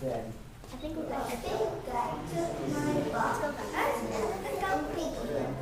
I think we're good. I think we're good. Let's go back. Let's go piggy.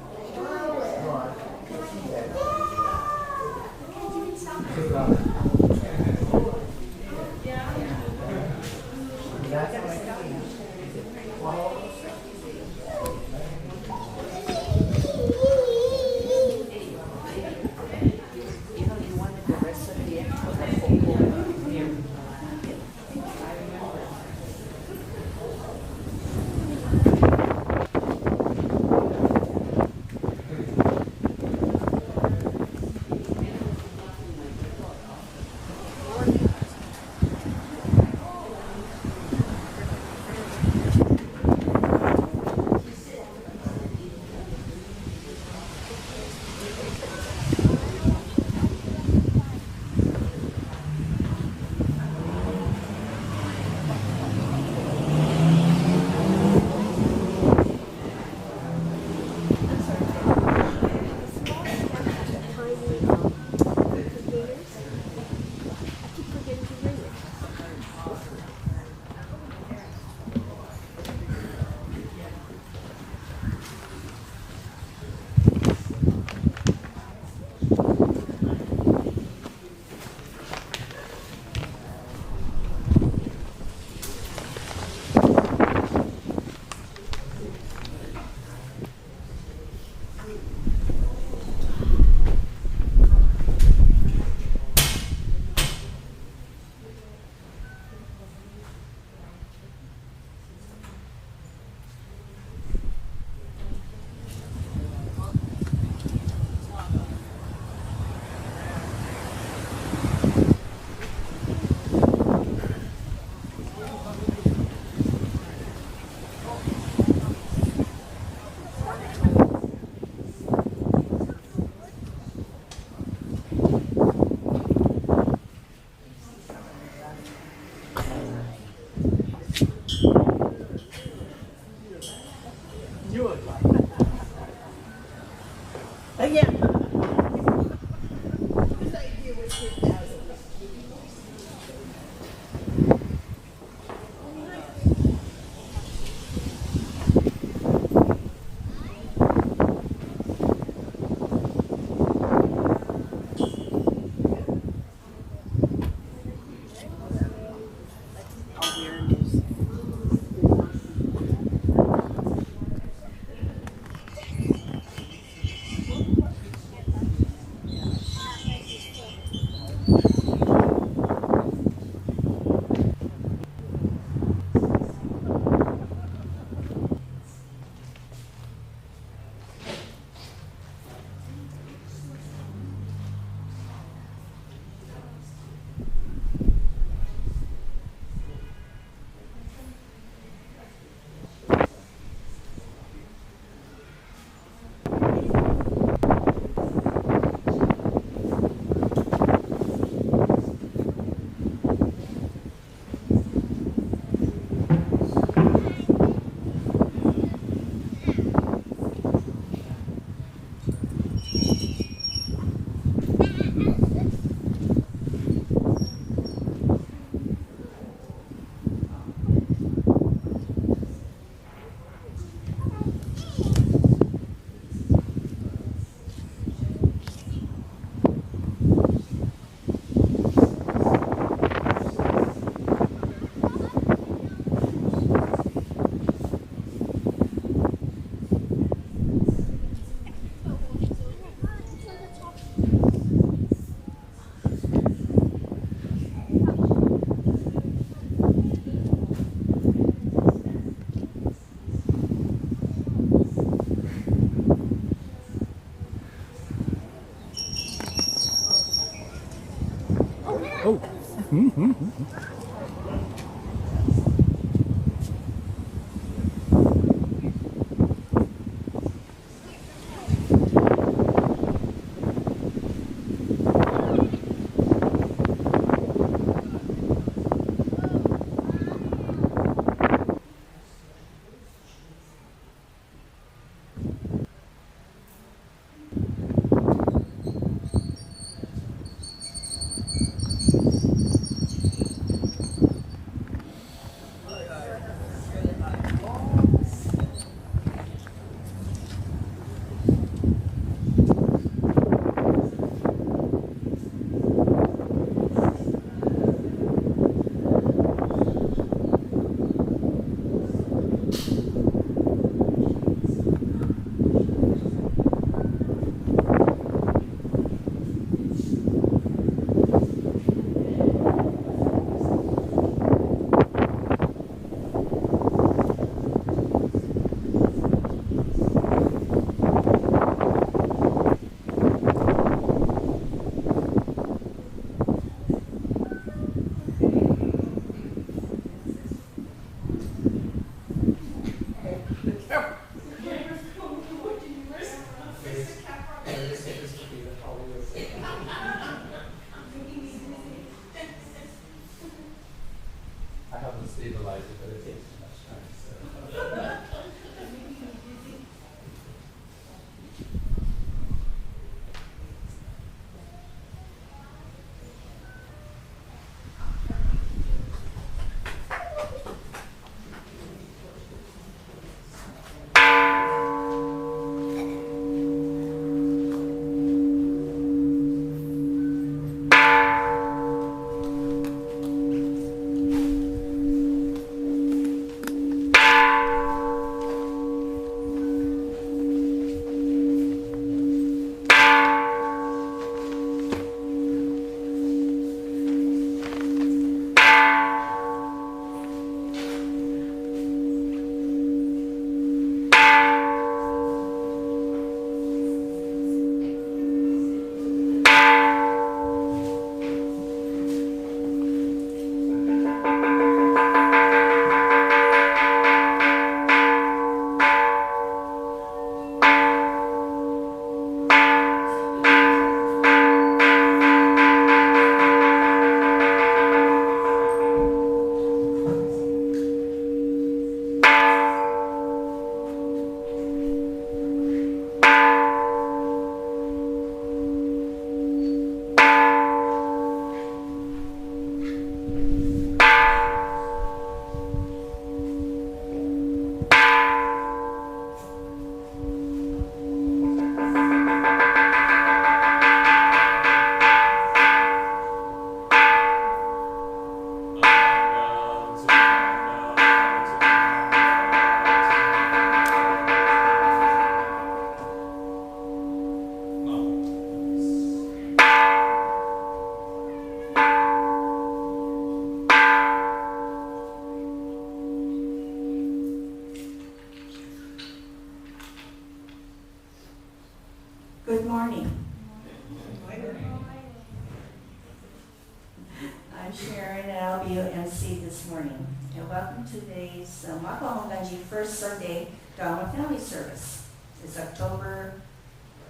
I'm Sharon, and I'll be your MC this morning. And welcome to today's Makahonganji First Sunday Dharma Family Service. It's October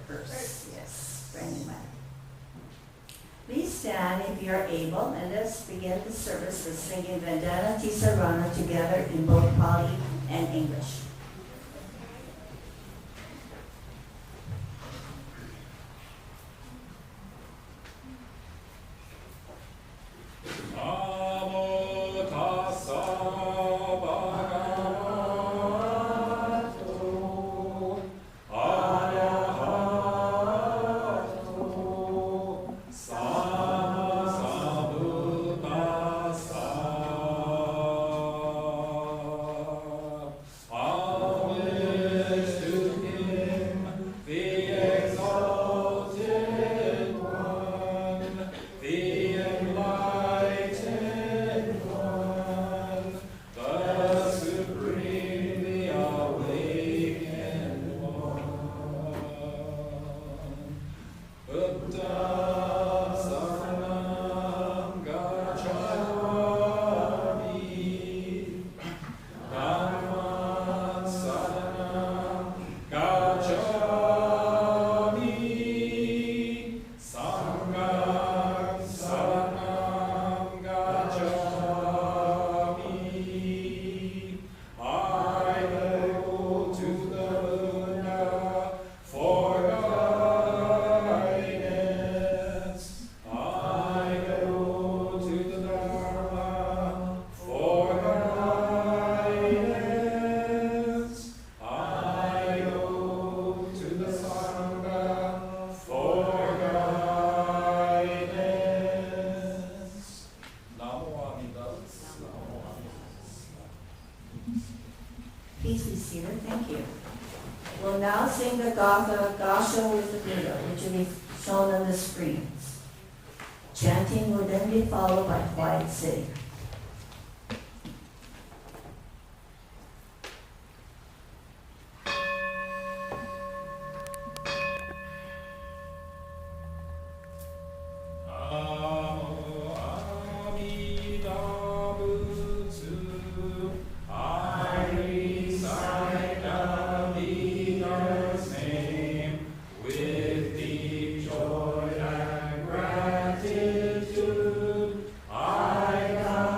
1st. Yes, brand new month. Please stand if you are able, and let's begin the service with singing Vandana Tisarana together in both Pali and English. Please be seated. Thank you. We'll now sing the Gatha Gasha with the Buddha, which will be shown on the screens. Chanting will then be followed by quiet sitting. I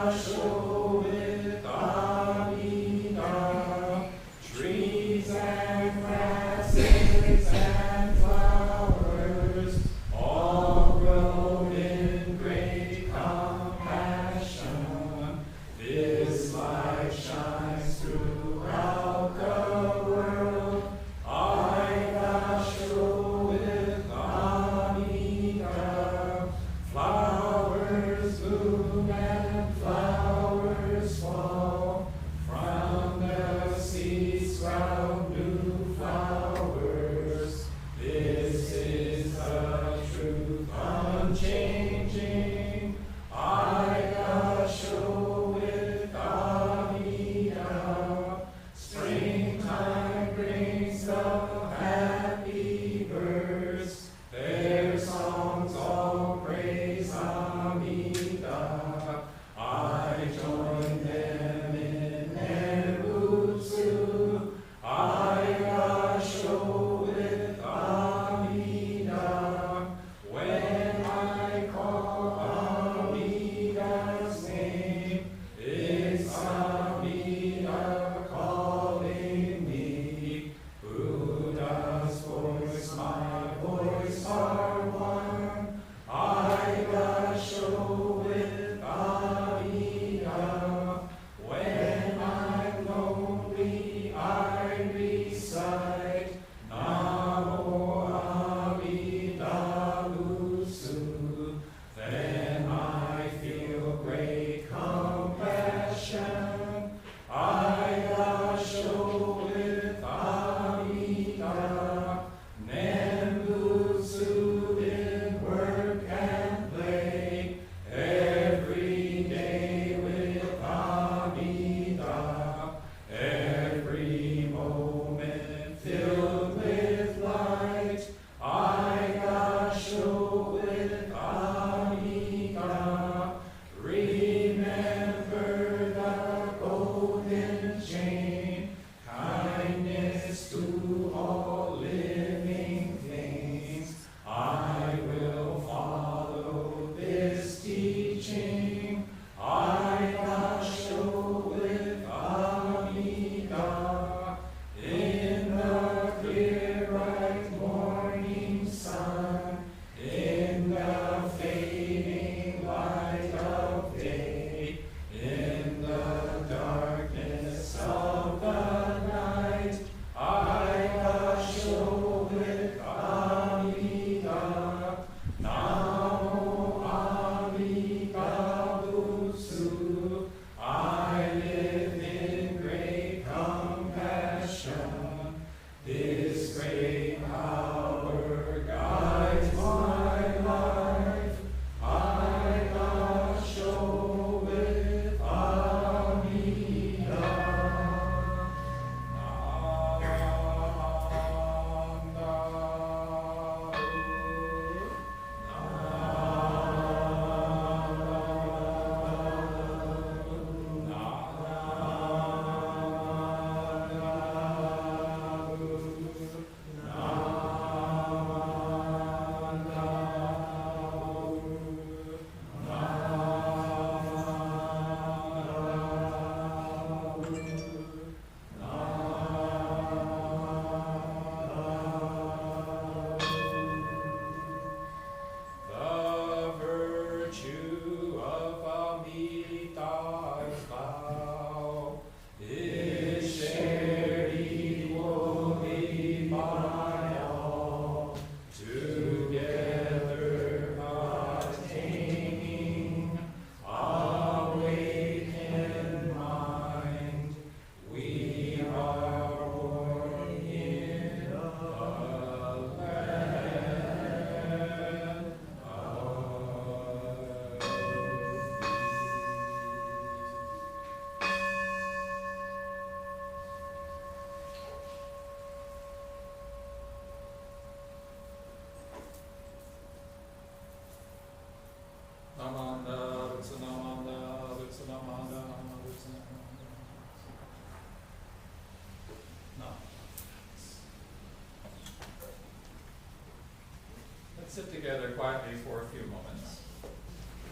Namanda, Vitsanamanda, Vitsanamanda, Vitsanamanda. No. Let's sit together quietly for a few moments.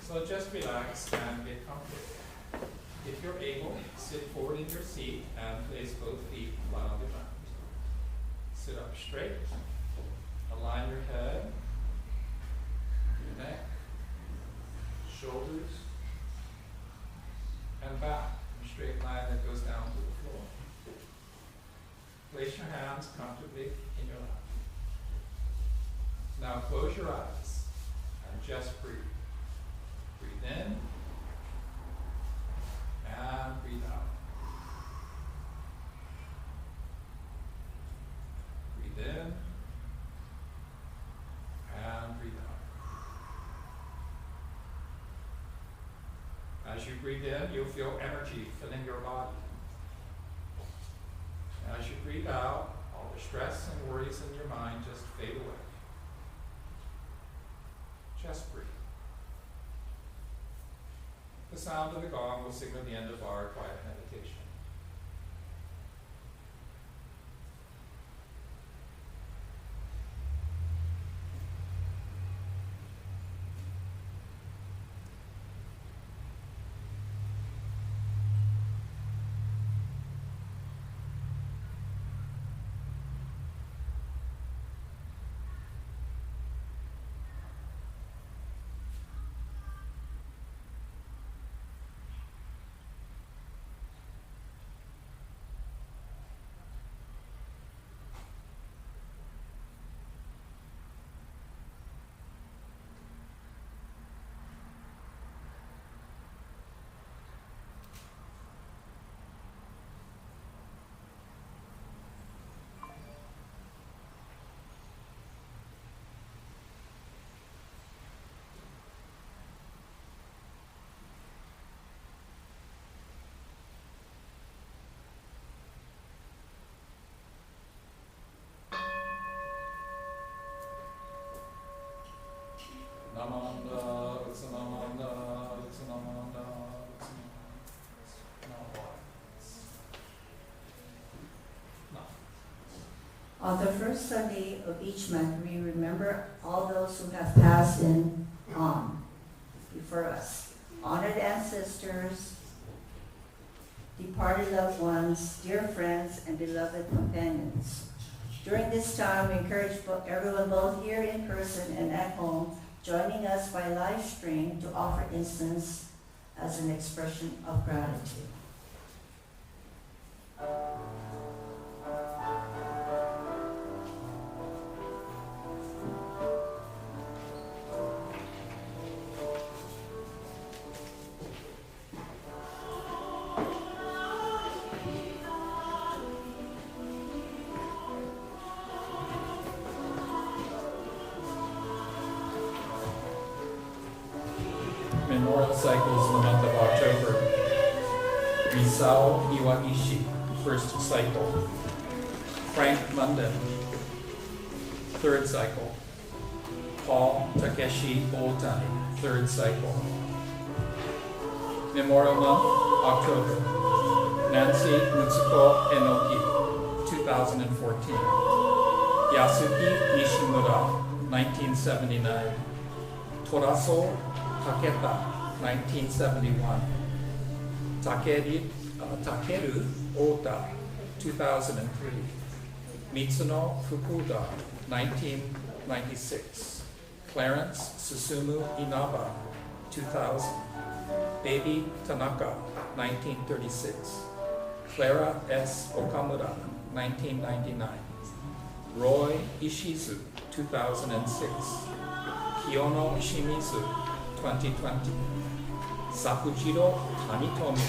So just relax and get comfortable. If you're able, sit forward in your seat and place both feet flat on the ground. Sit up straight. Align your head, your neck, shoulders, and back in a straight line that goes down to the floor. Place your hands comfortably in your lap. Now close your eyes and just breathe. Breathe in and breathe out. Breathe in and breathe out. As you breathe in, you'll feel energy filling your body. As you breathe out, all the stress and worries in your mind just fade away. Just breathe. The sound of the gong will signal the end of our quiet meditation. Namanda, Vitsanamanda, Vitsanamanda, On the first Sunday of each month, we remember all those who have passed on before us. Honored ancestors, departed loved ones, dear friends, and beloved companions. During this time, we encourage everyone both here in person and at home, joining us by live stream to offer incense as an expression of gratitude. Memorial cycles in the month of October. Risao Iwaishi, first cycle. Frank Munden, third cycle. Paul Takeshi Otani, third cycle. Memorial month, October. Nancy Mutsuko Enoki, 2014. Yasuki Nishimura, 1979. Toraso Taketa, 1971. Takeru Ota, 2003. Mitsuno Fukuda, 1996. Clarence Susumu Inaba, 2000. Baby Tanaka, 1936. Clara S. Okamura, 1999. Roy Ishizu, 2006. Kiyono Shimizu, 2020. Sakujiro Tanitomi,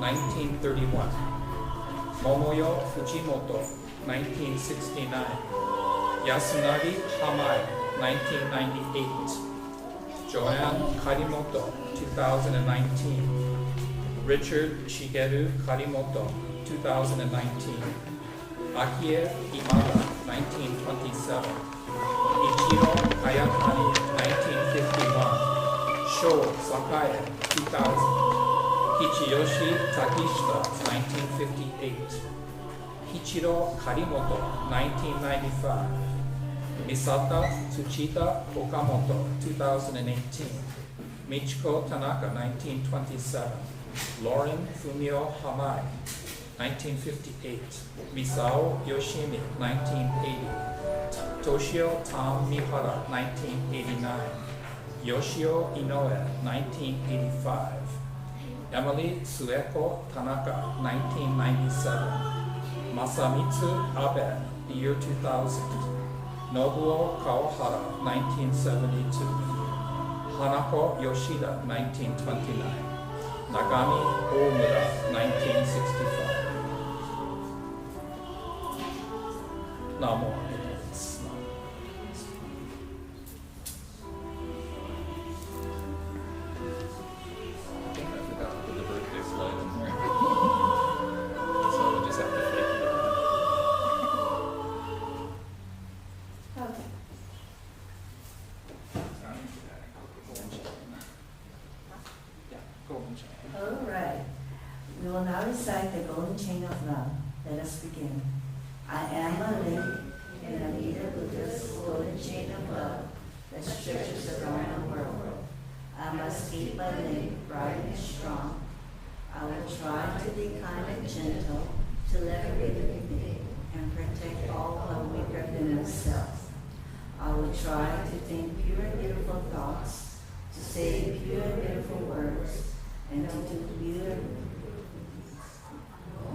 1931. Momoyo Fujimoto, 1969. Yasunari Hamai, 1998. Joanne Karimoto, 2019. Richard Shigeru Karimoto, 2019. Akie Imada, 1927. Ichiro Kayakani, 1951. Sho Sakae, 2000. Hichiyoshi Takishita, 1958. Hichiro Karimoto, 1995. Misata Tsuchita Okamoto, 2018. Michiko Tanaka, 1927. Lauren Fumio Hamai, 1958. Misao Yoshimi, 1980. Toshio Tam Mihara, 1989. Yoshio Inoue, 1985. Emily Sueko Tanaka, 1997. Masamitsu Abe, the year 2000. Nobuo Kawahara, 1972. Hanako Yoshida, 1929. Nagami Omura, 1965. Namo. I forgot to put the birthday slide in there. So we'll just have to fake it. Okay. Golden chain. All right. We will now recite the golden chain of love. Let us begin. I am a link in Amida Buddha's golden chain of love that stretches around the world. I must keep my link bright and strong. I will try to be kind and gentle to let everything and protect all who are weaker than myself. I will try to think pure and beautiful thoughts, to say pure and beautiful words, and to do pure,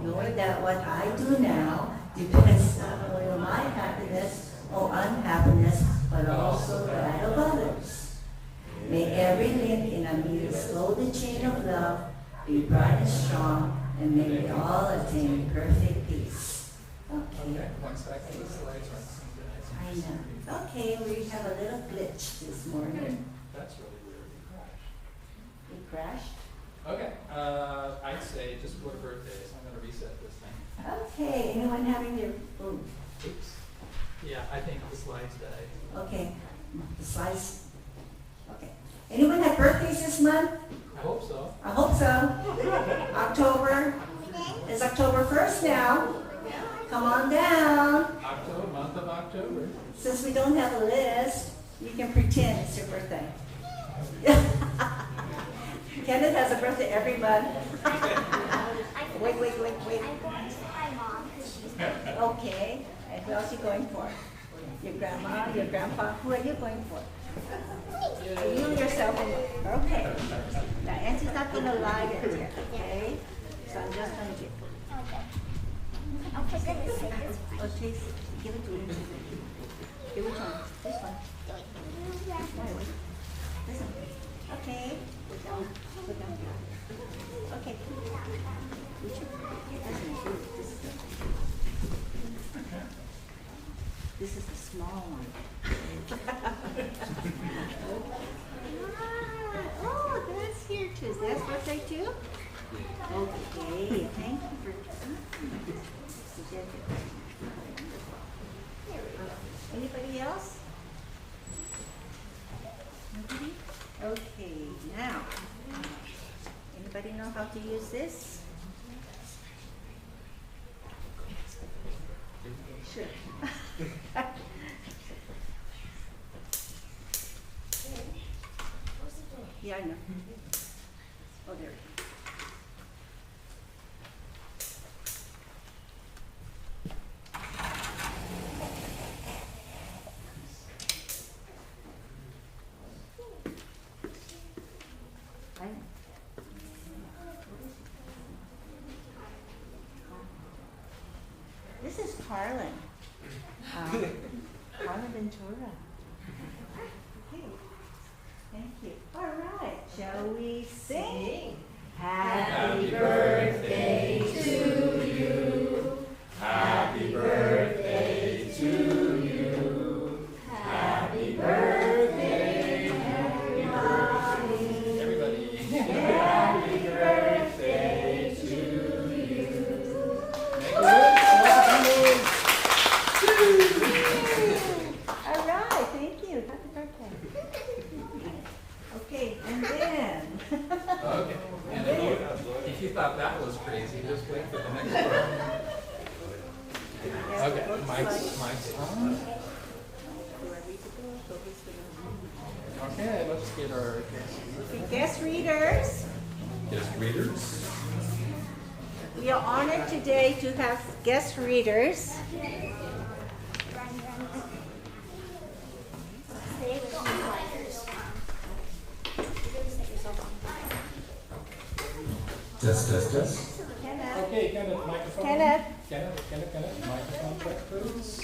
knowing that what I do now depends not only on my happiness or unhappiness, but also that of others. May every link in Amida's golden chain of love be bright and strong, and may we all attain perfect peace. Okay, Okay. 1 second, the slides are. I know. Okay, we have a little glitch this morning. That's really weird. We crashed. Okay, I'd say just for birthdays, I'm gonna reset this thing. Okay, anyone having their, oh, Oops. Yeah, I think the slides died. okay, the slides, okay. Anyone have birthdays this month? I hope so. I hope so. October, it's October 1st now. Come on down. October, month of October. Since we don't have a list, you can pretend it's your birthday. Kenneth has a birthday every month. Wait. I'm going to my mom because she's Okay, and who else are you going for? Your grandma, your grandpa, who are you going for? You yourself and, okay. Now Auntie's not gonna lie to you, okay? So I'm just gonna give. okay. Oh, for goodness sake, it's Oh, Chase, give it to him. Give which one? This one. Wait. This one. Okay. Put down. Put down. Okay. Which one? This is the small one. Oh, that's here too. Is that birthday too? Okay, thank you for anybody else? Nobody? Okay, now, anybody know how to use this? Sure. Yeah, I know. Oh, there it is. I know. This is Carlin. Carlin Ventura. Okay. Thank you. All right. Shall we sing? Happy birthday to you. Happy birthday to you. Happy birthday, everybody. Everybody. Happy birthday to you. All right, thank you. Happy birthday. Okay, And then, Okay. And if you thought that was crazy, just wait for the next one. Okay, Mike's on. Okay, let's get our Guest readers, guest readers. we are honored today to have guest readers. Test. Okay, Kenneth, microphone. Kenneth. Kenneth, microphone check, please.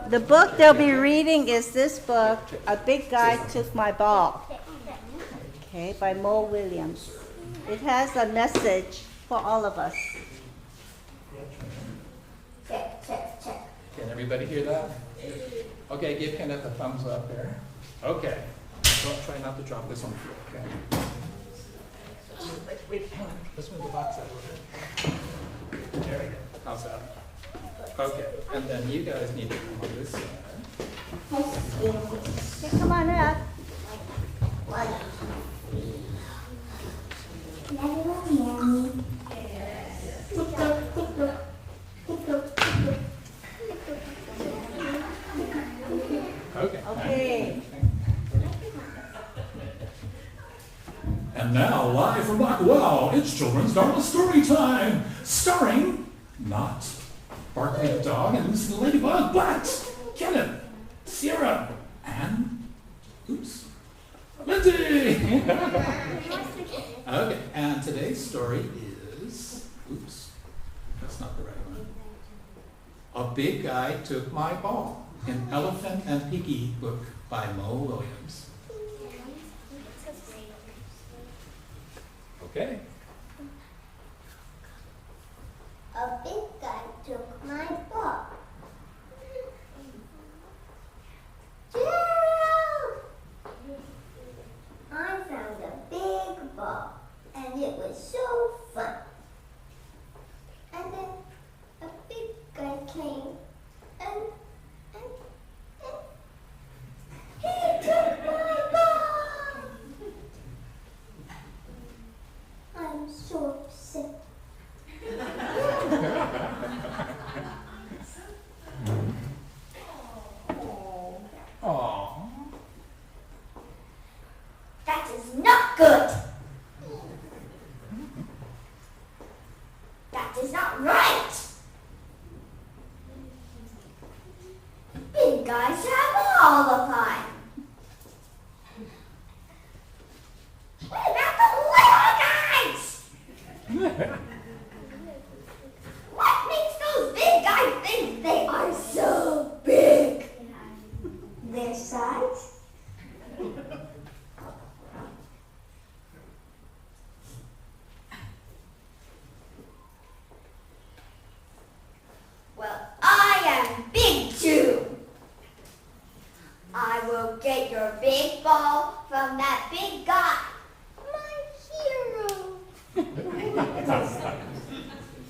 The book they'll be reading is this book, A Big Guy Took My Ball, okay, by Mo Williams. It has a message for all of us. Check. Can everybody hear that? Okay, give Kenneth a thumbs up there. Okay. Don't try not to drop this on the floor, okay? Wait, hang on. Let's move the box out a little bit. There we go. How's that? Okay, and then you guys need to come on this side. Okay, come on up. Okay. Okay. And now, live from Wow, it's Children's Dharma Story Time, starring not Barkley the dog and Lucy the ladybug, but Kenneth, Sierra, and Lindsay. Okay, and today's story is, that's not the right one. A Big Guy Took My Ball, an Elephant and Piggy book by Mo Williams. Okay. A big guy took my ball. Gerald! I found a big ball, and it was so fun. And then a big guy came, and he took my ball. I'm so upset. Aww. That is not good. That is not right. Big guys have all the time. What about the little guys? What makes those big guys think they are so big? Their size? Well, I am big too. I will get your big ball from that big guy. My hero.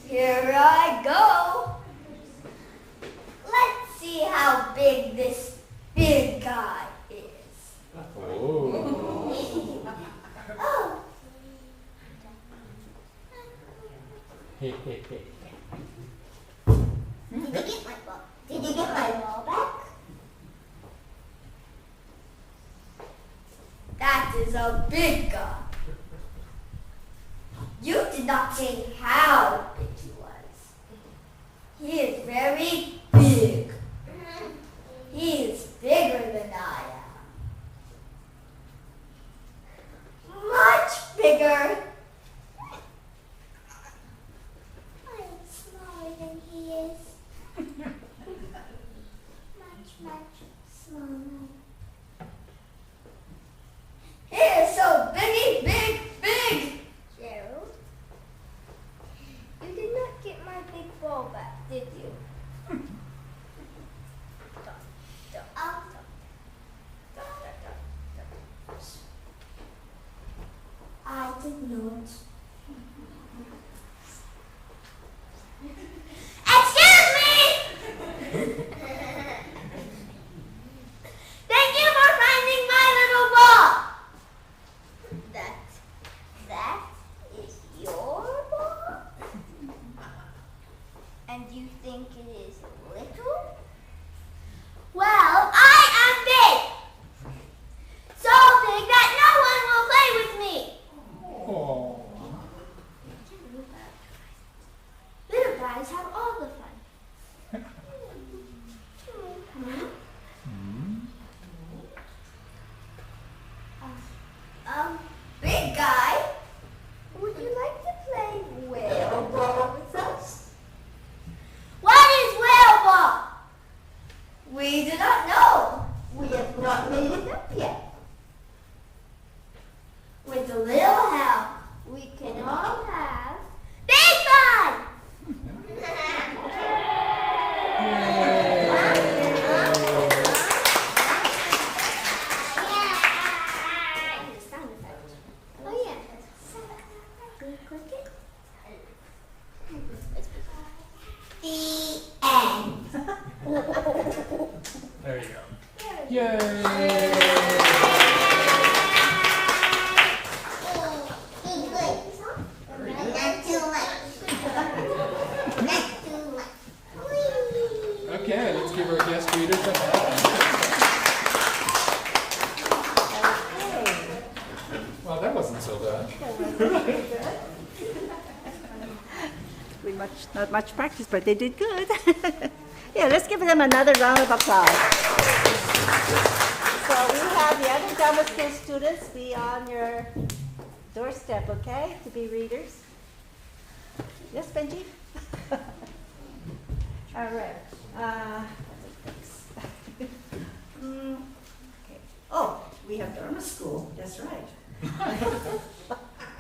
Here I go. Let's see how big this big guy is. Oh. Oh. Hey. Did you get my ball? Did you get my ball back? That is a big guy. You did not say how big he was. He is very big. He is bigger than I am. Much bigger. I am smaller than he is. Much smaller. He is so big. Gerald, you did not get my big ball back, did you? I did not. Excuse me! Thank you for finding my little ball. a little help, we can all have big fun! Oh yeah. Can you click it? The end. There you go. Yay! Okay, let's give our guest readers a hand. Well, that wasn't so bad. Not much practice, but they did good. Yeah, let's give them another round of applause. So we have the other Dharma School students be on your doorstep, okay, to be readers. Yes, Benji? All right. Thanks. Okay. Oh, we have Dharma School. That's right.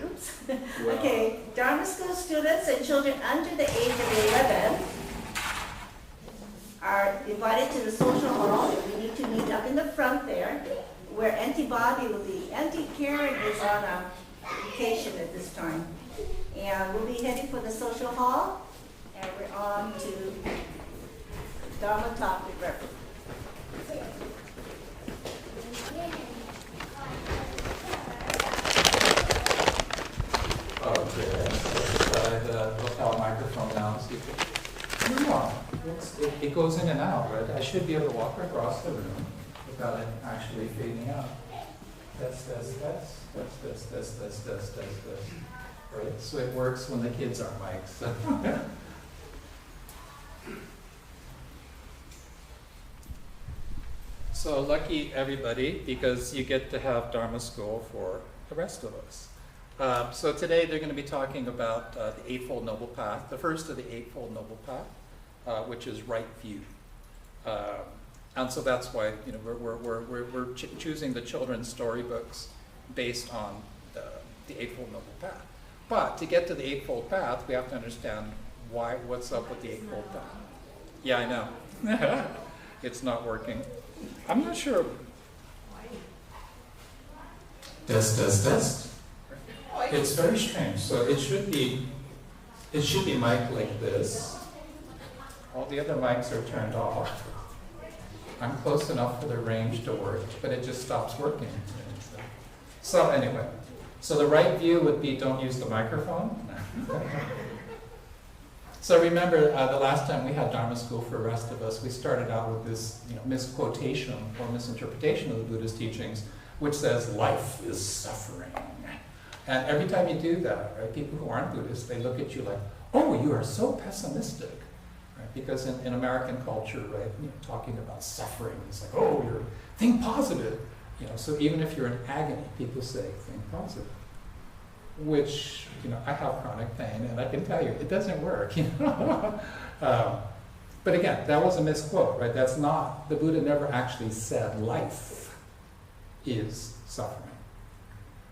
Oops. Okay, Dharma School students and children under the age of 11 are invited to the social hall. We need to meet up in the front there, where Auntie Bobby will be. Auntie Karen is on a vacation at this time. And we'll be heading for the social hall, and we're on to Dharma Talk with Reverend. Okay, the lapel microphone now. See it goes in and out, right? I should be able to walk across the room without it actually fading out. That's. Right? So it works when the kids aren't mics. So lucky everybody, because you get to have Dharma School for the rest of us. So today they're going to be talking about the Eightfold Noble Path, the first of the Eightfold Noble Path, which is right view. And so that's why we're choosing the children's storybooks based on the Eightfold Noble Path. But to get to the Eightfold Path, we have to understand what's up with the Eightfold Path. Yeah, I know. It's not working. I'm not sure. Test. It's very strange. So it should be mic'd like this. All the other mics are turned off. I'm close enough for the range to work, but it just stops working. So anyway, so the right view would be don't use the microphone. So remember the last time we had Dharma School for the rest of us, we started out with this misquotation or misinterpretation of the Buddha's teachings, which says life is suffering. And every time you do that, right, people who aren't Buddhists, they look at you like, oh, you are so pessimistic. Right? Because in American culture, right, talking about suffering is like, oh, think positive. So even if you're in agony, people say, think positive. Which, I have chronic pain, and I can tell you, it doesn't work, But again, that was a misquote, right? That's not, the Buddha never actually said life is suffering.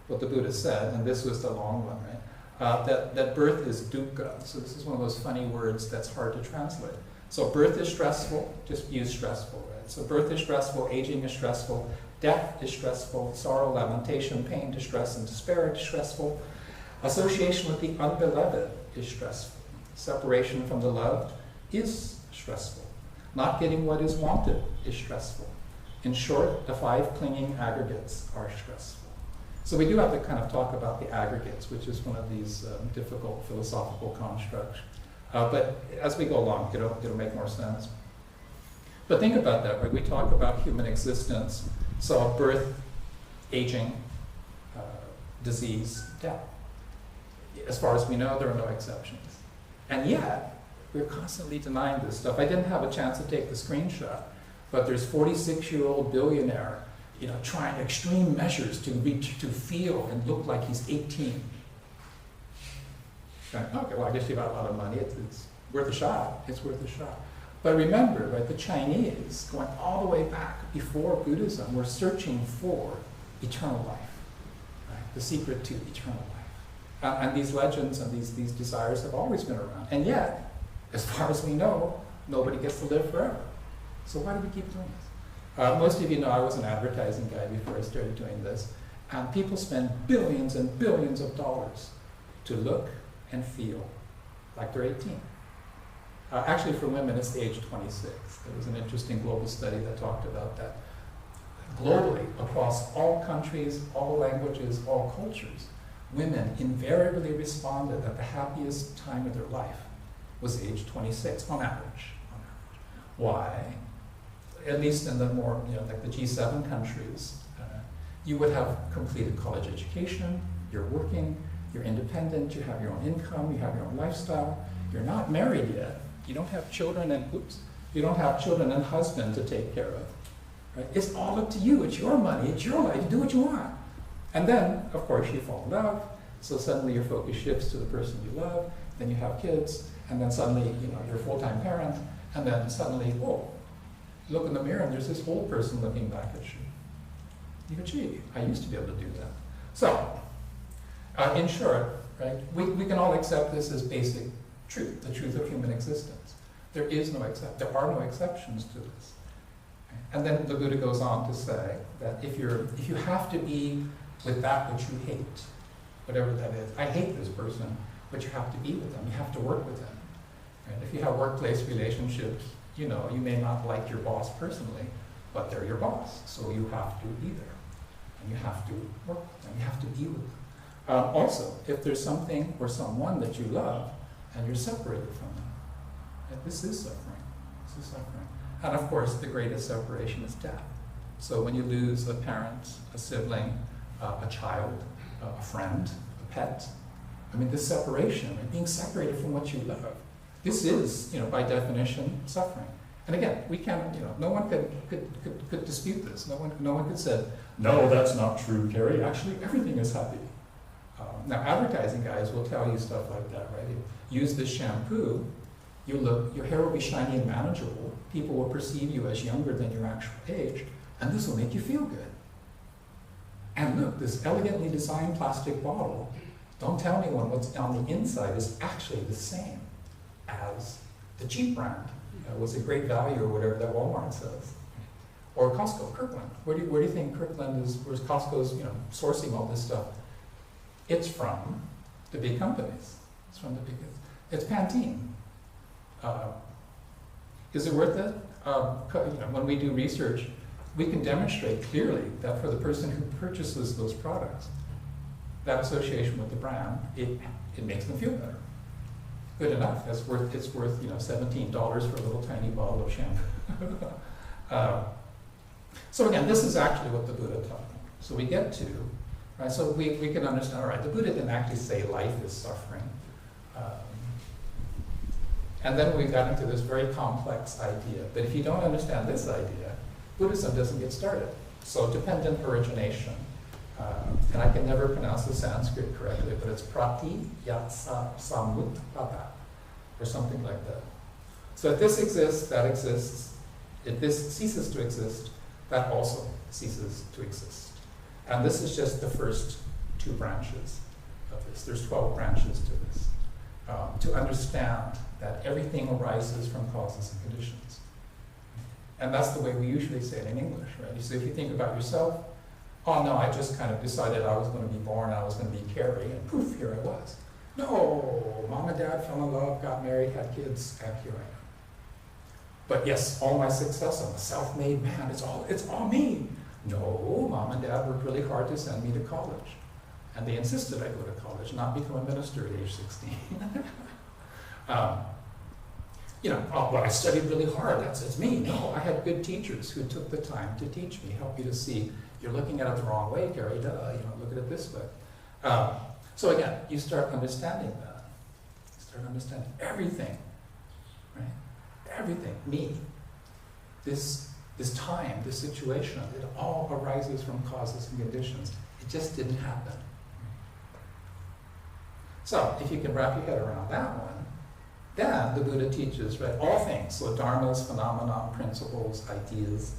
What the Buddha said, and this was the long one, right? That birth is dukkha. So this is one of those funny words that's hard to translate. So birth is stressful, just use stressful, right? So birth is stressful, aging is stressful, death is stressful, sorrow, lamentation, pain, distress, and despair is stressful. Association with the unbeloved is stressful. Separation from the loved is stressful. Not getting what is wanted is stressful. In short, the 5 clinging aggregates are stressful. So we do have to kind of talk about the aggregates, which is one of these difficult philosophical constructs. But as we go along, it'll make more sense. But think about that, right? We talk about human existence. So birth, aging, disease, death. As far as we know, there are no exceptions. And yet, we're constantly denying this stuff. I didn't have a chance to take the screenshot, but there's 46-year-old billionaire, trying extreme measures to feel and look like he's 18. Okay, well, I guess you got a lot of money. It's worth a shot. It's worth a shot. But remember, right, the Chinese, going all the way back before Buddhism, were searching for eternal life. Right? the secret to eternal life. And these legends and these desires have always been around. And yet, as far as we know, nobody gets to live forever. So why do we keep doing this? Most of you know I was an advertising guy before I started doing this. And people spend billions and billions of dollars to look and feel like they're 18. Actually, for women, it's the age 26. There was an interesting global study that talked about that. Globally, across all countries, all languages, all cultures, women invariably responded that the happiest time of their life was age 26, on average. Why? At least in the more, like the G7 countries, you would have completed college education, you're working, you're independent, you have your own income, you have your own lifestyle, you're not married yet, you don't have children and husband to take care of. Right? It's all up to you, it's your money, it's your life, you do what you want. And then, of course, you fall in love, so suddenly your focus shifts to the person you love, then you have kids, and then suddenly, you're a full-time parent, and then suddenly, look in the mirror and there's this old person looking back at you. You go, gee, I used to be able to do that. So, in short, right, we can all accept this as basic truth, the truth of human existence. There are no exceptions to this. And then the Buddha goes on to say that if you have to be with that which you hate, whatever that is, I hate this person, but you have to be with them, you have to work with them. Right? If you have workplace relationships, you may not like your boss personally, but they're your boss, so you have to be there. And you have to work with them, you have to be with them. Also, if there's something or someone that you love, and you're separated from them, this is suffering. This is suffering. And of course, the greatest separation is death. So when you lose a parent, a sibling, a child, a friend, a pet, this separation, being separated from what you love, this is, by definition, suffering. And again, we can't, no one could dispute this. No one could say, no, that's not true, Carrie. Actually, everything is happy. Now, advertising guys will tell you stuff like that, right? Use this shampoo, your hair will be shiny and manageable. People will perceive you as younger than your actual age, and this will make you feel good. And look, this elegantly designed plastic bottle, don't tell anyone what's on the inside is actually the same as the cheap brand. Was a great value or whatever that Walmart says. Or Costco, Kirkland. Where do you think Kirkland is, where's Costco's sourcing all this stuff? It's from the big companies. It's from the biggest. It's Pantene. Is it worth it? When we do research, we can demonstrate clearly that for the person who purchases those products, that association with the brand, it makes them feel better. Good enough. It's worth $17 for a little tiny bottle of shampoo. So again, this is actually what the Buddha taught. So we get to, right? So we can understand. All right, the Buddha didn't actually say life is suffering. And then we got into this very complex idea. But if you don't understand this idea, Buddhism doesn't get started. So dependent origination. And I can never pronounce the Sanskrit correctly, but it's prati yatsa samutpada, or something like that. So if this exists, that exists. If this ceases to exist, that also ceases to exist. And this is just the first 2 branches of this. There's 12 branches to this. To understand that everything arises from causes and conditions. And that's the way we usually say it in English, right? So if you think about yourself, oh no, I just kind of decided I was going to be born, I was going to be Carrie, and poof, here I was. No, mom and dad fell in love, got married, had kids, and here I am. But yes, all my success, I'm a self-made man, it's all me. No, mom and dad worked really hard to send me to college. And they insisted I go to college, not become a minister at age 16. I studied really hard, it's me. No, I had good teachers who took the time to teach me, help me to see, you're looking at it the wrong way, Gary, look at it this way. So again, you start understanding that. You start understanding everything, right? Everything, me, this time, this situation, it all arises from causes and conditions. It just didn't happen. So, if you can wrap your head around that one, then the Buddha teaches, right, all things, so dharmas, phenomena, principles, ideas,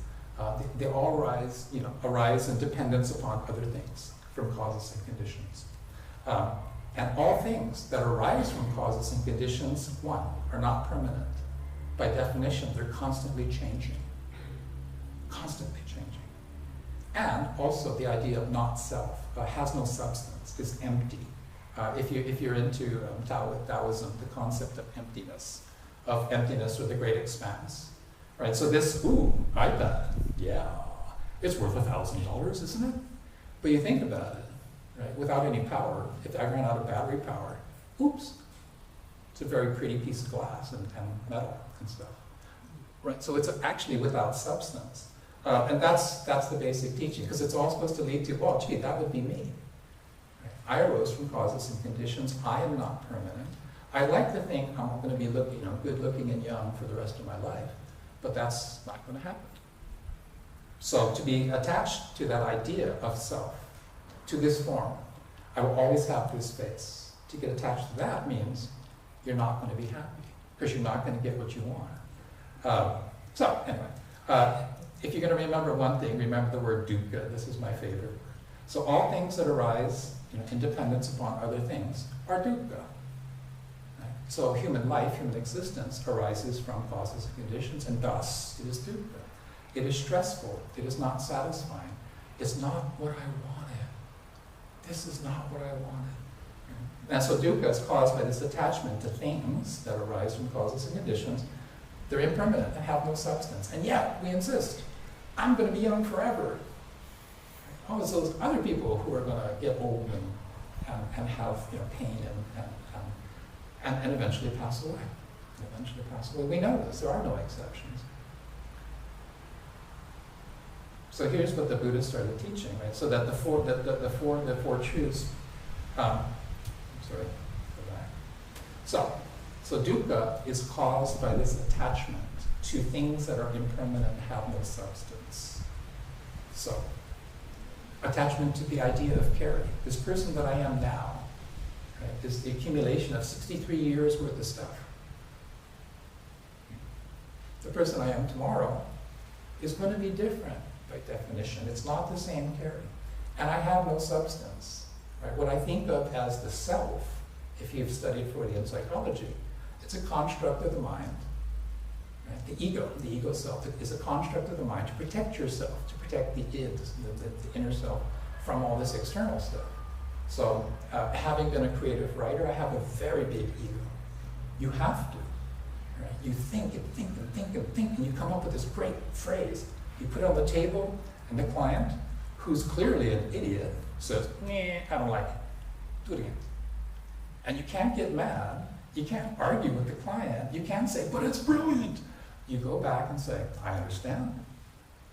they all arise in dependence upon other things. from causes and conditions. And all things that arise from causes and conditions, one, are not permanent. By definition, they're constantly changing. Constantly changing. And also the idea of not self, has no substance, is empty. If you're into Taoism, the concept of emptiness or the great expanse. Right, so this, iPad, yeah, it's worth $1,000, isn't it? But you think about it, right, without any power, if I ran out of battery power, oops, it's a very pretty piece of glass and metal and stuff. Right, so it's actually without substance. And that's the basic teaching, because it's all supposed to lead to, well, gee, that would be me. Right? I arose from causes and conditions. I am not permanent. I like to think I'm going to be good looking and young for the rest of my life, but that's not going to happen. So to be attached to that idea of self, to this form, I will always have this face. To get attached to that means you're not going to be happy, because you're not going to get what you want. So anyway, if you're going to remember one thing, remember the word dukkha. This is my favorite word. So all things that arise in dependence upon other things are dukkha. Right? So human life, human existence arises from causes and conditions, and thus it is dukkha. It is stressful. It is not satisfying. It's not what I wanted. This is not what I wanted. And so dukkha is caused by this attachment to things that arise from causes and conditions. They're impermanent and have no substance. And yet we insist, I'm going to be young forever. Oh, it's those other people who are going to get old and have pain and eventually pass away. Eventually pass away. We know this. There are no exceptions. So here's what the Buddha started teaching, right? So that the four truths. Sorry, go back. So dukkha is caused by this attachment to things that are impermanent and have no substance. So, attachment to the idea of caring. This person that I am now, right, is the accumulation of 63 years worth of stuff. The person I am tomorrow is going to be different by definition. It's not the same caring. And I have no substance. Right? What I think of as the self, if you've studied Freudian psychology, it's a construct of the mind. Right? The ego self, is a construct of the mind to protect yourself, to protect the id, the inner self, from all this external stuff. So, having been a creative writer, I have a very big ego. You have to. Right? You think and think and think and think, and you come up with this great phrase. You put it on the table, and the client, who's clearly an idiot, says, "Nah, I don't like it. Do it again." And you can't get mad. You can't argue with the client. You can't say, "But it's brilliant." You go back and say, "I understand.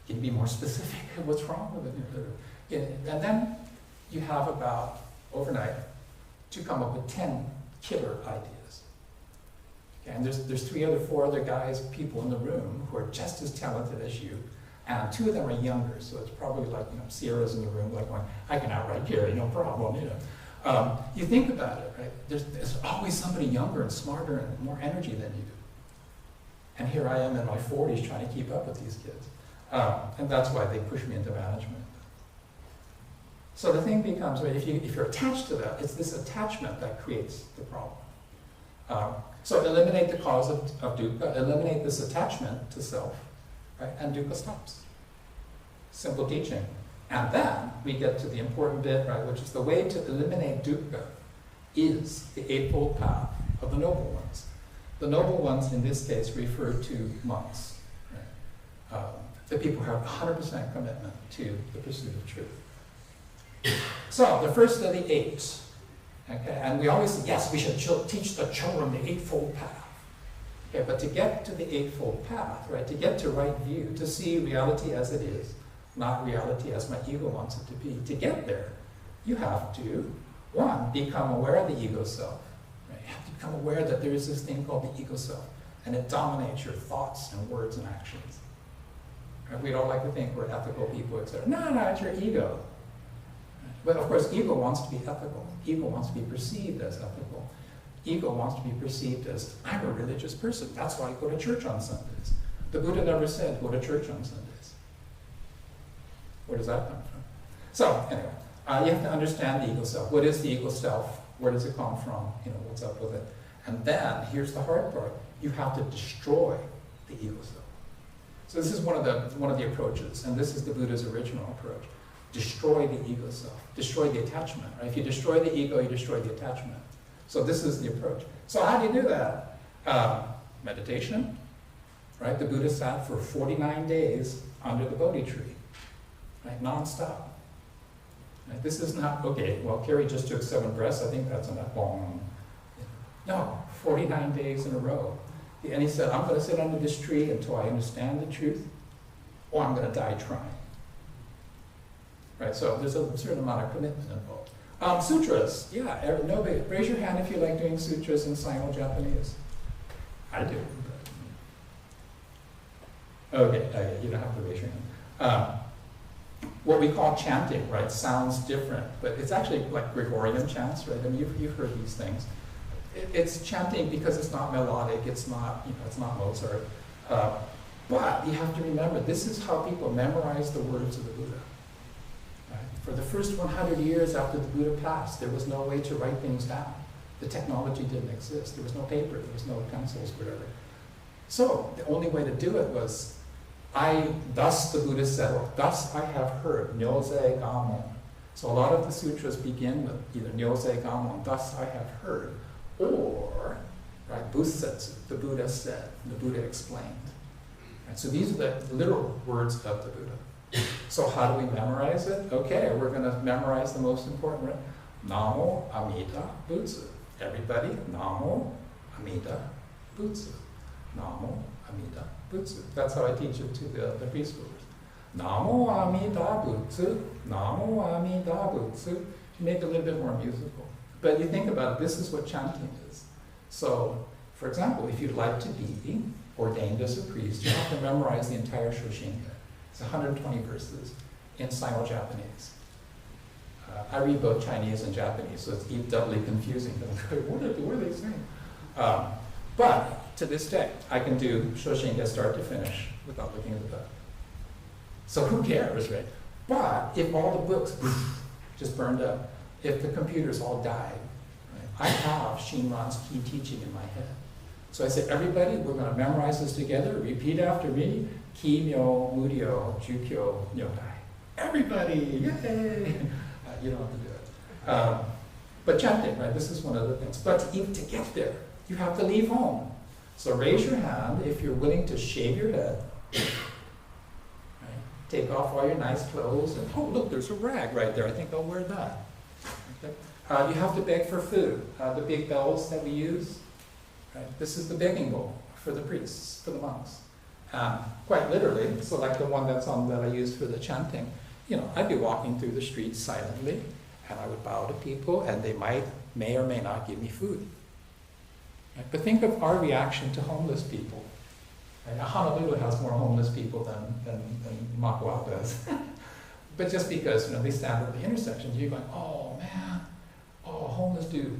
Can you be more specific? What's wrong with it?" And then you have about, overnight, to come up with 10 killer ideas. Okay? And there's 4 other guys, people in the room who are just as talented as you, and 2 of them are younger, so it's probably like, Sierra's in the room, like going, "I can outright Gary, no problem," You think about it, right? There's always somebody younger and smarter and more energy than you do. And here I am in my 40s trying to keep up with these kids. And that's why they push me into management. So the thing becomes, right, if you're attached to that, it's this attachment that creates the problem. So eliminate the cause of dukkha, eliminate this attachment to self, right, and dukkha stops. Simple teaching. And then we get to the important bit, right, which is the way to eliminate dukkha is the Eightfold Path of the Noble Ones. The Noble Ones, in this case, refer to monks, right? The people who have 100% commitment to the pursuit of truth. So, the first of the 8, okay, and we always say, yes, we should teach the children the Eightfold Path. Okay, but to get to the Eightfold Path, right, to get to right view, to see reality as it is, not reality as my ego wants it to be. To get there, you have to, 1, become aware of the ego self. Right? You have to become aware that there is this thing called the ego self, and it dominates your thoughts and words and actions. Right? We don't like to think we're ethical people, etc. No, it's your ego. But of course, ego wants to be ethical. Ego wants to be perceived as ethical. Ego wants to be perceived as, I'm a religious person. That's why I go to church on Sundays. The Buddha never said, go to church on Sundays. Where does that come from? So, anyway, You have to understand the ego self. What is the ego self? Where does it come from? What's up with it? And then, here's the hard part. You have to destroy the ego self. So this is one of the approaches, and this is the Buddha's original approach. Destroy the ego self. Destroy the attachment. Right? If you destroy the ego, you destroy the attachment. So this is the approach. So how do you do that? Meditation. Right? The Buddha sat for 49 days under the Bodhi tree. Right? Non-stop. Right? This is not, okay, well, Carrie just took 7 breaths. I think that's enough. No, 49 days in a row. And he said, I'm going to sit under this tree until I understand the truth, or I'm going to die trying. Right, so there's a certain amount of commitment involved. Sutras, yeah, nobody, raise your hand if you like doing sutras in Sino-Japanese. I do. Okay, you don't have to raise your hand. What we call chanting, right, sounds different, but it's actually like Gregorian chants, right? I mean, you've heard these things. It's chanting because it's not melodic, it's not Mozart. But you have to remember, this is how people memorize the words of the Buddha. Right? For the first 100 years after the Buddha passed, there was no way to write things down. The technology didn't exist. There was no paper, there was no pencils, whatever. So the only way to do it was, thus the Buddha said, or thus I have heard, Nyoze Gamon. So a lot of the sutras begin with either Nyoze Gamon, thus I have heard, or, right, Busetsu, the Buddha said, the Buddha explained. Right, so these are the literal words of the Buddha. So how do we memorize it? Okay, we're going to memorize the most important word. Namo Amida Butsu. Everybody, Namo Amida Butsu. Namo Amida Butsu. That's how I teach it to the preschoolers. Namo Amida Butsu. Namo Amida Butsu. You make it a little bit more musical. But you think about it, this is what chanting is. So, for example, if you'd like to be ordained as a priest, you have to memorize the entire Shoshinga. It's 120 verses in Sino-Japanese. I read both Chinese and Japanese, so it's doubly confusing. What are they saying? But to this day, I can do Shoshinga start to finish without looking at the book. So who cares, right? But if all the books just burned up, if the computers all died, right, I have Shinran's key teaching in my head. So I said, everybody, we're going to memorize this together. Repeat after me. Ki myo murio jukyo nyodai. Everybody, yay! You don't have to do it. But chanting, right? This is one of the things. But even to get there, you have to leave home. So raise your hand if you're willing to shave your head. Right? Take off all your nice clothes. And oh, look, there's a rag right there. I think I'll wear that. Okay. You have to beg for food. The big bells that we use, right? This is the begging bowl for the priests, for the monks. Quite literally, so like the one that I used for the chanting, I'd be walking through the streets silently, and I would bow to people, and they may or may not give me food. Right? But think of our reaction to homeless people. Right? Now, Honolulu has more homeless people than Makawao does. But just because they stand at the intersections, you're going, oh man, oh homeless dude,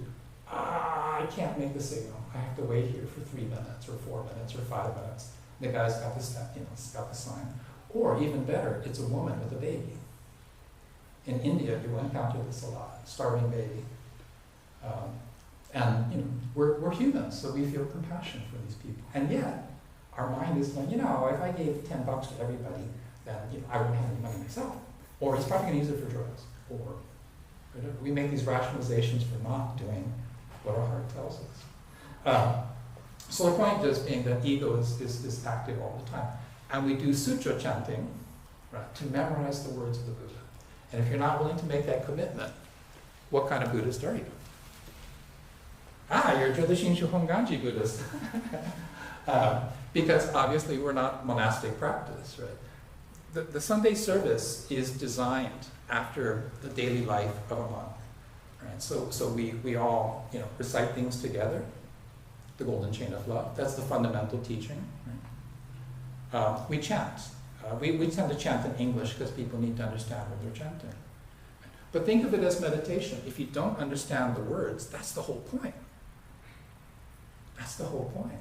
I can't make the signal. I have to wait here for 3 minutes or 4 minutes or 5 minutes. The guy's got got the sign. Or even better, it's a woman with a baby. In India, you will encounter this a lot, starving baby. And we're humans, so we feel compassion for these people. And yet, our mind is going, if I gave $10 to everybody, then I wouldn't have any money myself. Or he's probably going to use it for drugs. Or whatever. We make these rationalizations for not doing what our heart tells us. So the point just being that ego is active all the time. And we do sutra chanting, right, to memorize the words of the Buddha. And if you're not willing to make that commitment, what kind of Buddhist are you? You're a tradition Honganji Buddhist. Because obviously we're not monastic practice, right? The Sunday service is designed after the daily life of a monk. Right? So we all recite things together, the golden chain of love. That's the fundamental teaching. Right? We chant. We tend to chant in English because people need to understand what they're chanting. But think of it as meditation. If you don't understand the words, that's the whole point. That's the whole point.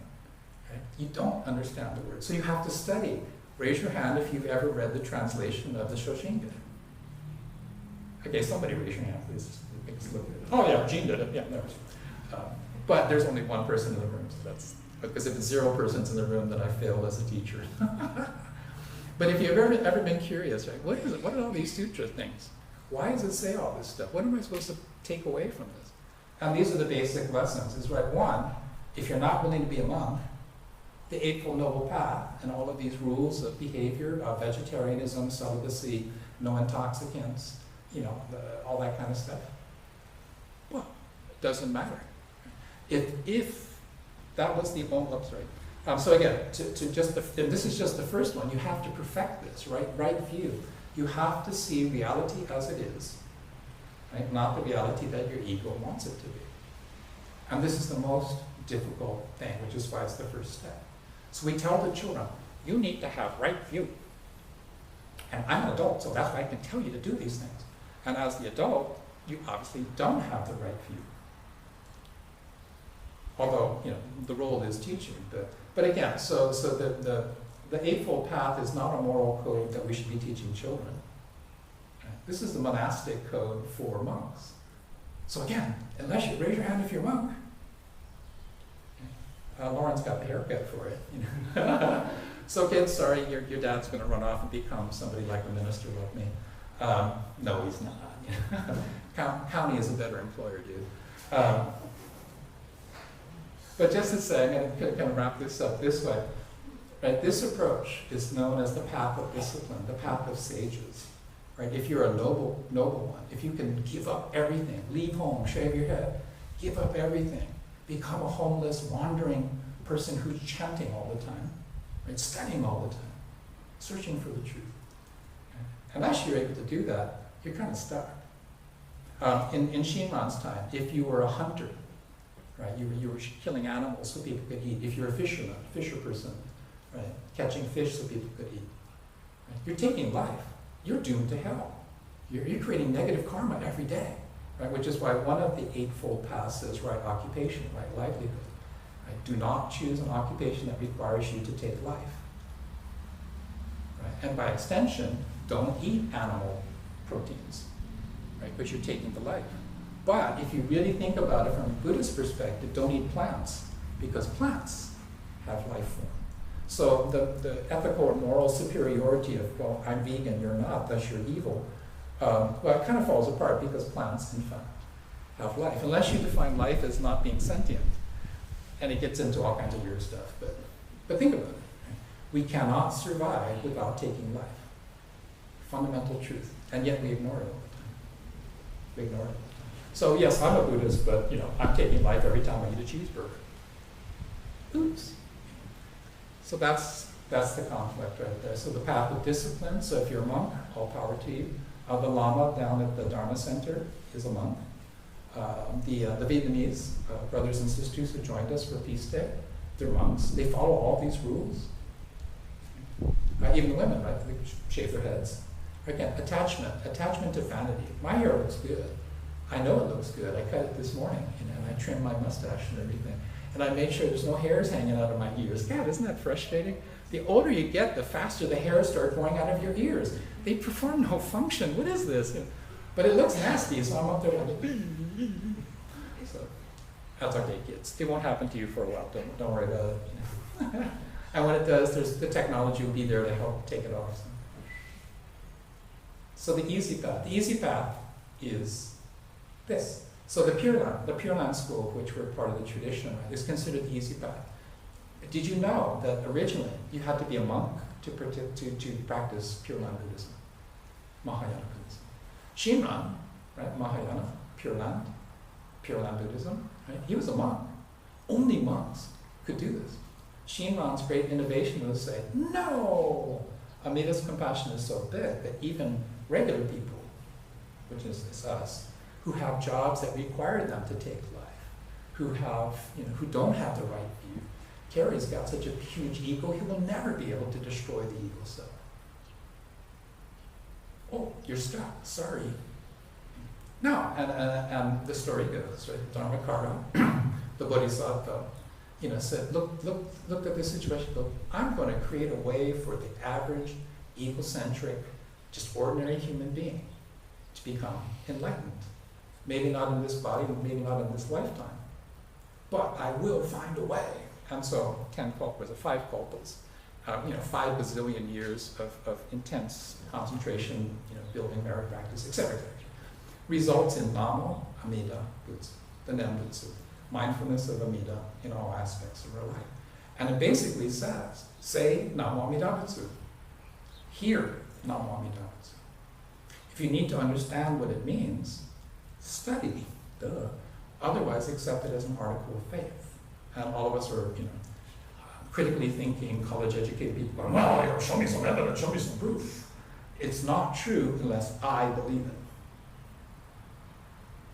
Right? You don't understand the words. So you have to study. Raise your hand if you've ever read the translation of the Shoshinga. Okay, somebody raise your hand, please. Make us look at it. Oh yeah, Jean did it. Yeah, there. But there's only one person in the room, so that's because if it's 0 persons in the room, then I failed as a teacher. But if you've ever been curious, right? What is it? What are all these sutra things? Why does it say all this stuff? What am I supposed to take away from this? And these are the basic lessons. Is right. One, if you're not willing to be a monk, the Eightfold Noble Path and all of these rules of behavior, of vegetarianism, celibacy, no intoxicants, all that kind of stuff. Well, it doesn't matter. If that was the only, so again, and this is just the first one, you have to perfect this, right view. You have to see reality as it is, right? Not the reality that your ego wants it to be. And this is the most difficult thing, which is why it's the first step. So we tell the children, you need to have right view. And I'm an adult, so that's why I can tell you to do these things. And as the adult, you obviously don't have the right view. Although, the role is teaching. But again, so the Eightfold Path is not a moral code that we should be teaching children. This is the monastic code for monks. So again, unless you raise your hand if you're a monk. Lauren's got the haircut for it. So kids, sorry, your dad's going to run off and become somebody like a minister like me. No, he's not. County is a better employer, dude. But just to say, I'm going to kind of wrap this up this way. Right? This approach is known as the path of discipline, the path of sages. Right? If you're a noble one, if you can give up everything, leave home, shave your head, give up everything, become a homeless, wandering person who's chanting all the time, right? Studying all the time, searching for the truth. Unless you're able to do that, you're kind of stuck. In Shinran's time, if you were a hunter, right, you were killing animals so people could eat. If you're a fisherman, fisher person, right, catching fish so people could eat. Right? You're taking life. You're doomed to hell. You're creating negative karma every day, right? Which is why one of the Eightfold Paths says right occupation, right livelihood. Right? Do not choose an occupation that requires you to take life. Right? And by extension, don't eat animal proteins, right? Because you're taking the life. But if you really think about it from a Buddhist perspective, don't eat plants, because plants have life form. So the ethical or moral superiority of, well, I'm vegan, you're not, thus you're evil, well, it kind of falls apart because plants, in fact, have life. Unless you define life as not being sentient. And it gets into all kinds of weird stuff. But think about it. We cannot survive without taking life. Fundamental truth. And yet we ignore it all the time. We ignore it. So yes, I'm a Buddhist, but I'm taking life every time I eat a cheeseburger. Oops. So that's the conflict right there. So the path of discipline. So if you're a monk, all power to you. The Lama down at the Dharma Center is a monk. The Vietnamese brothers and sisters who joined us for Peace Day, they're monks. They follow all these rules. Even the women, right? They shave their heads. Again, attachment to vanity. My hair looks good. I know it looks good. I cut it this morning, and I trimmed my mustache and everything. And I made sure there's no hairs hanging out of my ears. God, isn't that frustrating? The older you get, the faster the hairs start growing out of your ears. They perform no function. What is this? But it looks nasty, so I'm up there like, so that's okay, kids. It won't happen to you for a while. Don't worry about it. And when it does, the technology will be there to help take it off. So the easy path is this. So the Pure Land school, which we're part of the tradition, right, is considered the easy path. Did you know that originally you had to be a monk to practice Pure Land Buddhism, Mahayana Buddhism? Shinran, right, Mahayana, Pure Land Buddhism, right? He was a monk. Only monks could do this. Shinran's great innovation was to say, no! Amida's compassion is so big that even regular people, which is us, who have jobs that require them to take life, who don't have the right view. Kerry's got such a huge ego, he will never be able to destroy the ego self. Oh, you're stuck, sorry. No, and the story goes, right? Dharmakara, the Bodhisattva, said, look at this situation. Look, I'm going to create a way for the average, egocentric, just ordinary human being to become enlightened. Maybe not in this body, maybe not in this lifetime, but I will find a way. And so 10 kalpas, or 5 kalpas, 5 bazillion years of intense concentration, building merit practice, etc., results in Namo Amida Butsu, the Nembutsu, mindfulness of Amida in all aspects of our life. And it basically says, say Namo Amida Butsu, hear Namo Amida Butsu. If you need to understand what it means, study, duh. Otherwise, accept it as an article of faith. And all of us are, critically thinking, college-educated people going, well, show me some evidence, show me some proof. It's not true unless I believe it.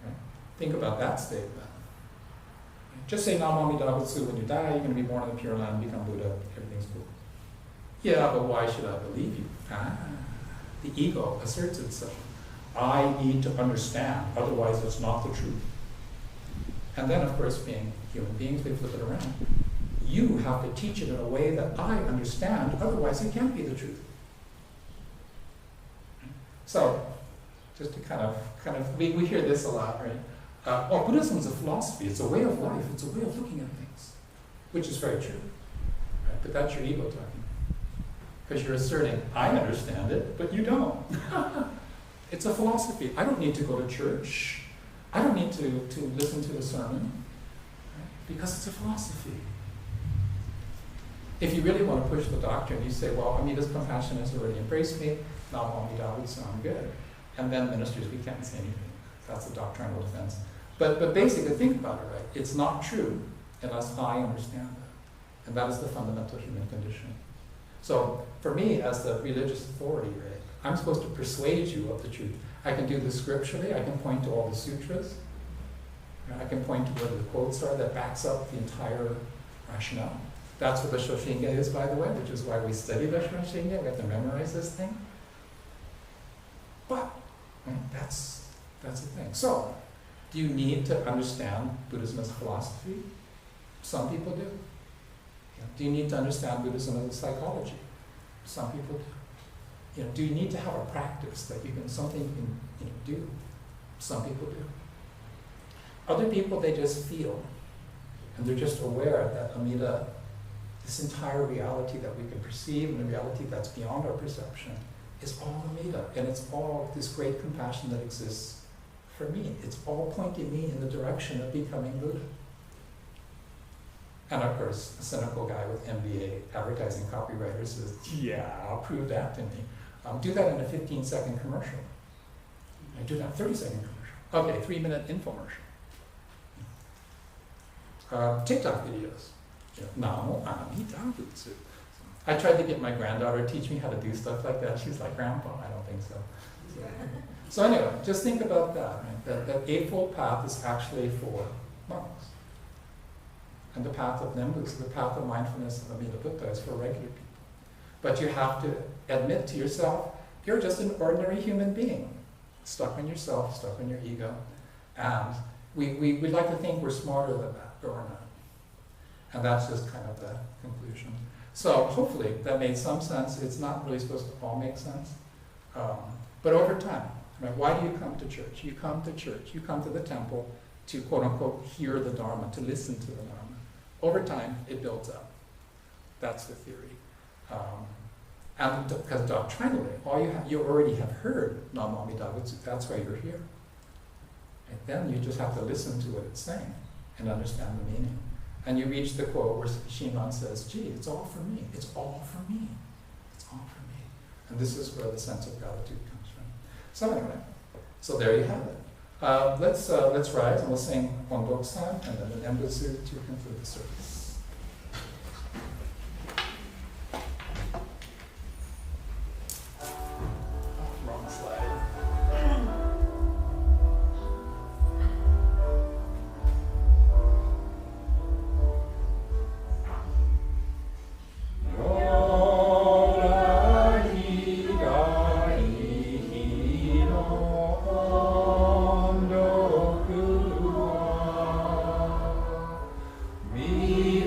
Right? Think about that statement. Just say Namo Amida Butsu when you die, you're going to be born in the Pure Land, become Buddha, everything's cool. Yeah, but why should I believe you? The ego asserts itself. I need to understand, otherwise it's not the truth. And then, of course, being human beings, we flip it around. You have to teach it in a way that I understand, otherwise it can't be the truth. So, just to kind of we hear this a lot, right? Buddhism is a philosophy, it's a way of life, it's a way of looking at things, which is very true. Right? But that's your ego talking. Because you're asserting, I understand it, but you don't. It's a philosophy. I don't need to go to church. I don't need to listen to a sermon, right? Because it's a philosophy. If you really want to push the doctrine, you say, well, Amida's compassion has already embraced me, Namo Amida Butsu, I'm good. And then ministers, we can't say anything. That's a doctrinal defense. But basically, think about it, right? It's not true unless I understand that. And that is the fundamental human condition. So, for me, as the religious authority, right, I'm supposed to persuade you of the truth. I can do this scripturally, I can point to all the sutras, right? I can point to where the quotes are that backs up the entire rationale. That's what the Shoshinge is, by the way, which is why we study the Shoshinge. We have to memorize this thing. But, right, that's the thing. So, do you need to understand Buddhism as a philosophy? Some people do. Do you need to understand Buddhism as a psychology? Some people do. Do you need to have a practice that something you can do? Some people do. Other people, they just feel, and they're just aware that Amida, this entire reality that we can perceive and the reality that's beyond our perception, is all Amida, and it's all this great compassion that exists for me. It's all pointing me in the direction of becoming Buddha. And of course, a cynical guy with MBA, advertising copywriter, says, yeah, I'll prove that to me. Do that in a 15-second commercial. I do that 30-second commercial. Okay, 3-minute infomercial. TikTok videos. Namo Amida Butsu. I tried to get my granddaughter to teach me how to do stuff like that. She's like, Grandpa, I don't think so. So anyway, just think about that. Right? That Eightfold Path is actually for monks. And the path of Nembutsu, the path of mindfulness of Amida Buddha, is for regular people. But you have to admit to yourself, you're just an ordinary human being, stuck on yourself, stuck on your ego. And we'd like to think we're smarter than that, but we're not. And that's just kind of the conclusion. So hopefully that made some sense. It's not really supposed to all make sense. But over time, right, why do you come to church? You come to church, you come to the temple to quote unquote hear the Dharma, to listen to the Dharma. Over time, it builds up. That's the theory. And because doctrinally, you already have heard Namo Amida Butsu, that's why you're here. And then you just have to listen to what it's saying and understand the meaning. And you reach the quote where Shinran says, gee, it's all for me. It's all for me. It's all for me. And this is where the sense of gratitude comes from. So anyway, so there you have it. Let's rise and we'll sing Ondok-san and then the Nembutsu to conclude the service. Wrong slide. Me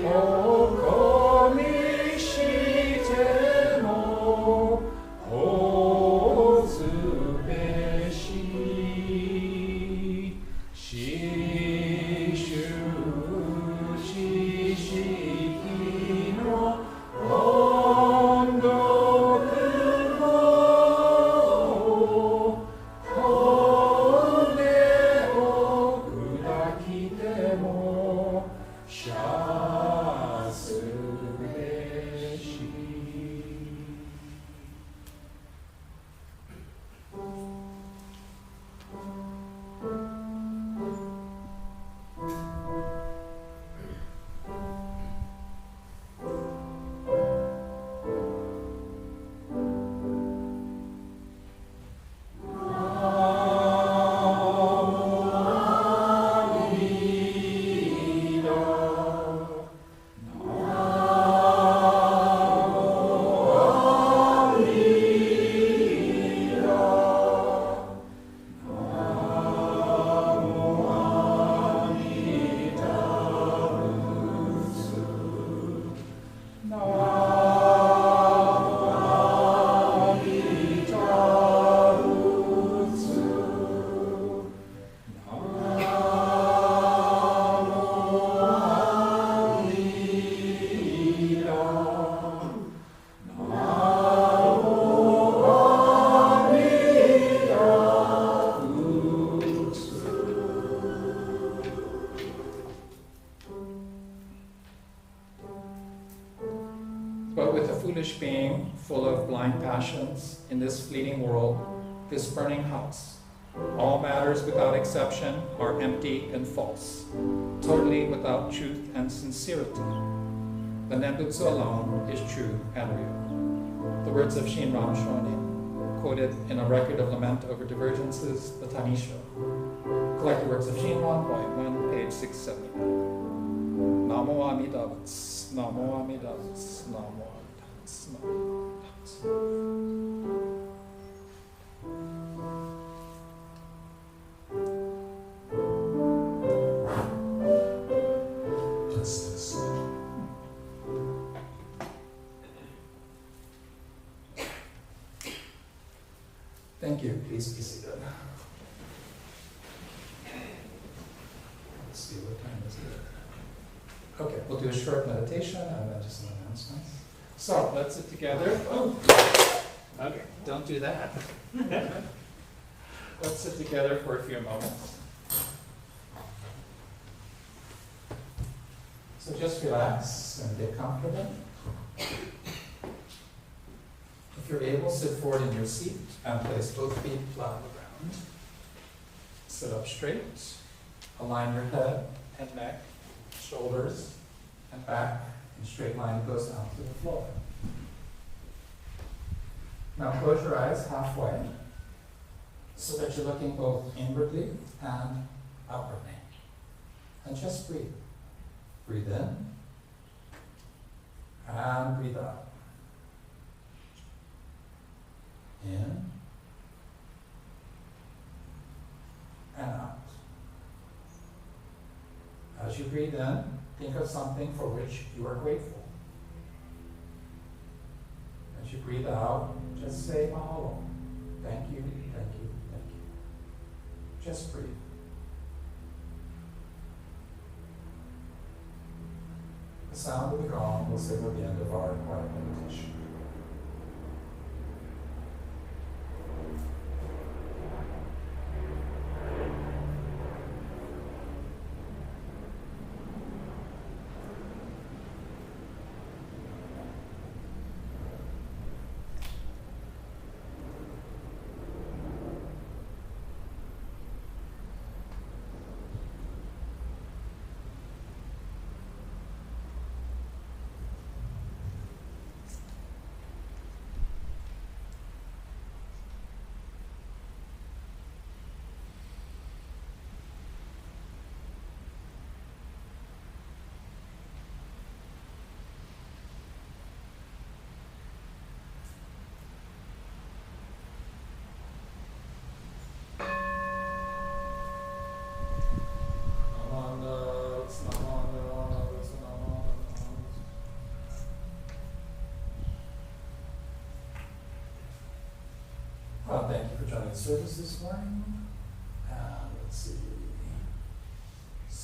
But with a foolish being full of blind passions in this fleeting world, this burning house, all matters without exception are empty and false, totally without truth and sincerity. The Nembutsu alone is true and real. The words of Shinran Shonin, quoted in a record of lament over divergences, the Tanisho. Collected works of Shinran, Volume 1, page 679. Namo Amida Butsu, Namo Amida Butsu, Namo Amida Butsu, Namo Amida Butsu. Thank you. Please be seated. Let's see, what time is it? Okay, we'll do a short meditation and then just some announcements. So let's sit together. Oh, okay, don't do that. Let's sit together for a few moments. So just relax and get comfortable. If you're able, sit forward in your seat and place both feet flat on the ground. Sit up straight. Align your head and neck, shoulders, and back in straight line goes down to the floor. Now close your eyes halfway so that you're looking both inwardly and outwardly. And just breathe. Breathe in and breathe out. In and out. As you breathe in, think of something for which you are grateful. As you breathe out, just say mahalo. Thank you, thank you, thank you. Just breathe. The sound of the gong will signal the end of our quiet meditation. Well, thank you for joining the service this morning. Let's see.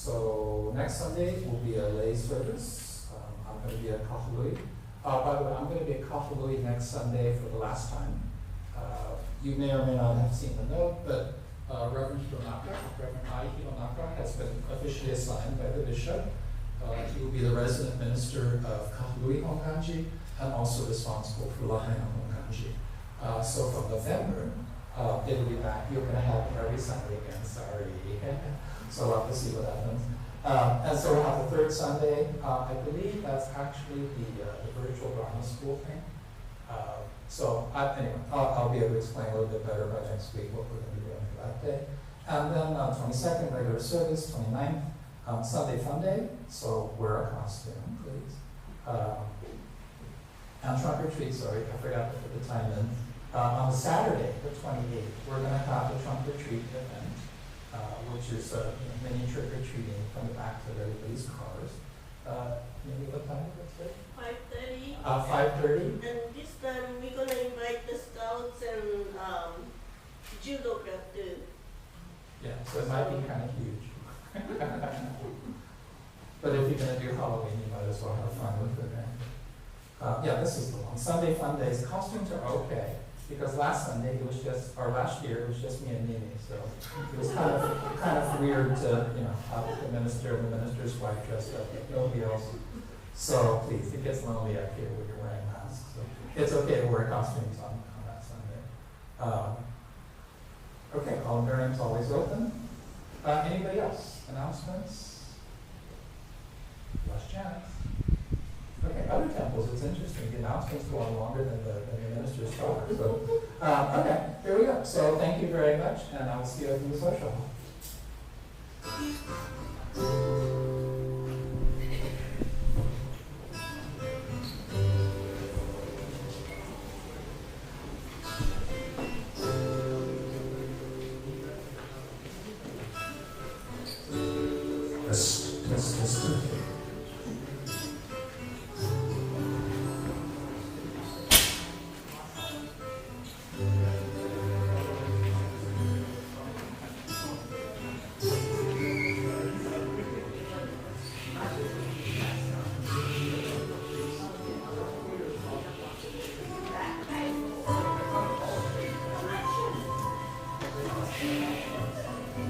So next Sunday will be a lay service. I'm going to be at Kahului. By the way, I'm going to be at Kahului next Sunday for the last time. You may or may not have seen the note, but Reverend I. Hironaka has been officially assigned by the bishop. He will be the resident minister of Kahului Honganji and also responsible for Lahaina Honganji. So from November, it'll be back. You're going to have it every Sunday again. Sorry. So we'll have to see what happens. And so we'll have the third Sunday. I believe that's actually the virtual Dharma school thing. Anyway, I'll be able to explain a little bit better by next week what we're going to be doing for that day. And then 22nd, regular service, 29th, Sunday fun day. So wear a costume, please. And trunk or treat, sorry, I forgot to put the time in. On Saturday, the 28th, we're going to have a trunk or treat event, which is mini trick or treating from the back of everybody's cars. Maybe what time is it? 5:30. 5:30. And this time we're gonna invite the scouts and judoka too. Yeah, so it might be kind of huge. But if you're going to do Halloween, you might as well have fun with it. Right? Yeah, this is the one. Sunday fun days. Costumes are okay. Because last Sunday it was just, or last year it was just me and Mimi, so it was kind of weird to, have the minister and the minister's wife dressed up, but nobody else. So please, it gets lonely up here when you're wearing masks. So it's okay to wear costumes on that Sunday. Okay, columbarium's always open. Anybody else? Announcements? Last chance. Okay, other temples, it's interesting. The announcements go on longer than the minister's talk. So, okay, here we go. So thank you very much, and I'll see you in the social hall. Test.